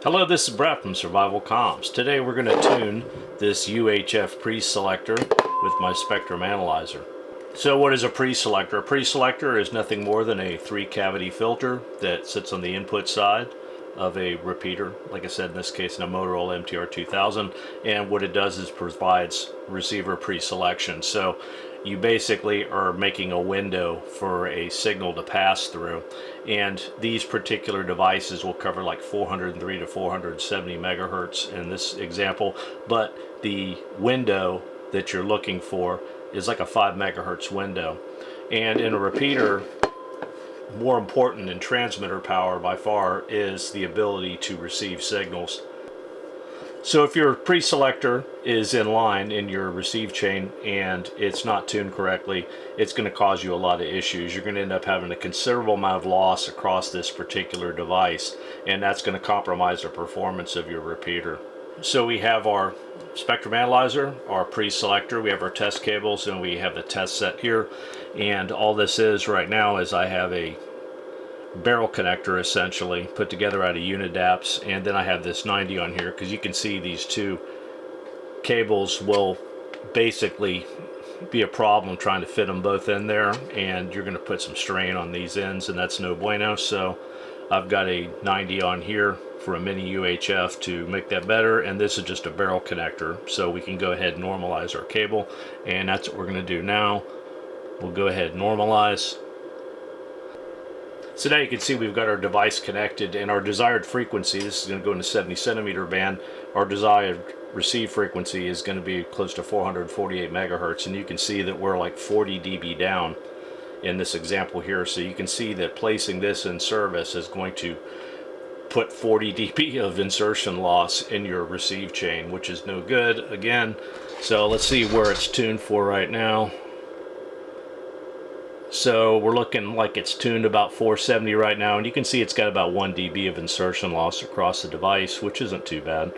Hello, this is Brett from SurvivalComms. Today we're going to tune this UHF preselector with my spectrum analyzer. So what is a preselector? A preselector is nothing more than a 3-cavity filter that sits on the input side of a repeater, like I said, in this case in a Motorola MTR2000, and what it does is provides receiver preselection. So you basically are making a window for a signal to pass through, and these particular devices will cover like 403 to 470 megahertz in this example, but the window that you're looking for is like a 5 megahertz window. And in a repeater, more important than transmitter power by far is the ability to receive signals. So if your preselector is in line in your receive chain and it's not tuned correctly, it's going to cause you a lot of issues. You're going to end up having a considerable amount of loss across this particular device, and that's going to compromise the performance of your repeater. So we have our spectrum analyzer, our preselector, we have our test cables, and we have the test set here. And all this is right now is I have a barrel connector essentially put together out of Unidaps, and then I have this 90 on here because you can see these two cables will basically be a problem trying to fit them both in there, and you're going to put some strain on these ends, and that's no bueno. So I've got a 90 on here for a mini UHF to make that better, and this is just a barrel connector, so we can go ahead and normalize our cable, and that's what we're going to do now. We'll go ahead and normalize. So now you can see we've got our device connected, and our desired frequency, this is going to go in the 70 centimeter band, our desired receive frequency is going to be close to 448 megahertz, and you can see that we're like 40 dB down in this example here. So you can see that placing this in service is going to put 40 dB of insertion loss in your receive chain, which is no good again. So let's see where it's tuned for right now. So we're looking like it's tuned about 470 right now, and you can see it's got about 1 dB of insertion loss across the device, which isn't too bad.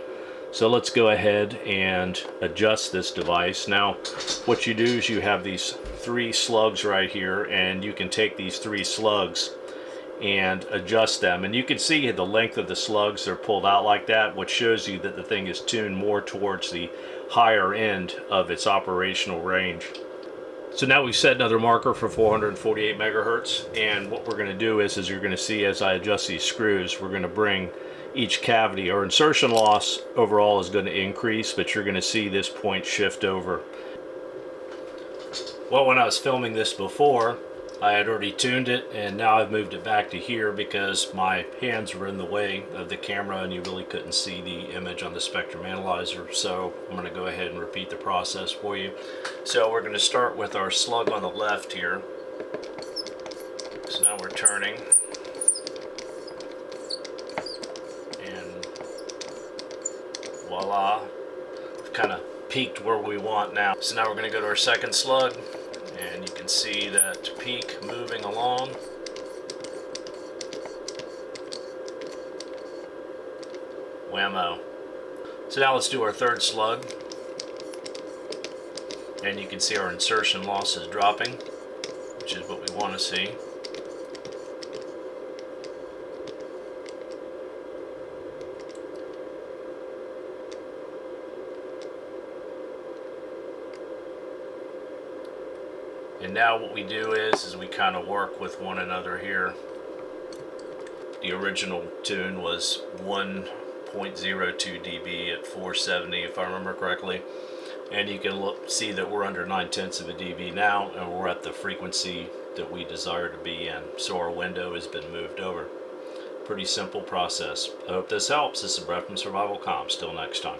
So let's go ahead and adjust this device. Now what you do is you have these 3 slugs right here, and you can take these 3 slugs and adjust them, and you can see the length of the slugs are pulled out like that, which shows you that the thing is tuned more towards the higher end of its operational range. So now we've set another marker for 448 megahertz, and what we're going to do is you're going to see as I adjust these screws, we're going to bring each cavity, or insertion loss overall is going to increase, but you're going to see this point shift over. Well, when I was filming this before, I had already tuned it, and now I've moved it back to here because my hands were in the way of the camera and you really couldn't see the image on the spectrum analyzer. So I'm going to go ahead and repeat the process for you. So we're going to start with our slug on the left here. So now we're turning, and voila, we've kind of peaked where we want now. So now we're going to go to our second slug, and you can see that peak moving along. Whammo. So now let's do our third slug, and you can see our insertion loss is dropping, which is what we want to see. And now what we do is we kind of work with one another here. The original tune was 1.02 dB at 470, if I remember correctly. And you can see that we're under 9/10 of a dB now, and we're at the frequency that we desire to be in. So our window has been moved over. Pretty simple process. I hope this helps. This is Brett from SurvivalComms. Till next time.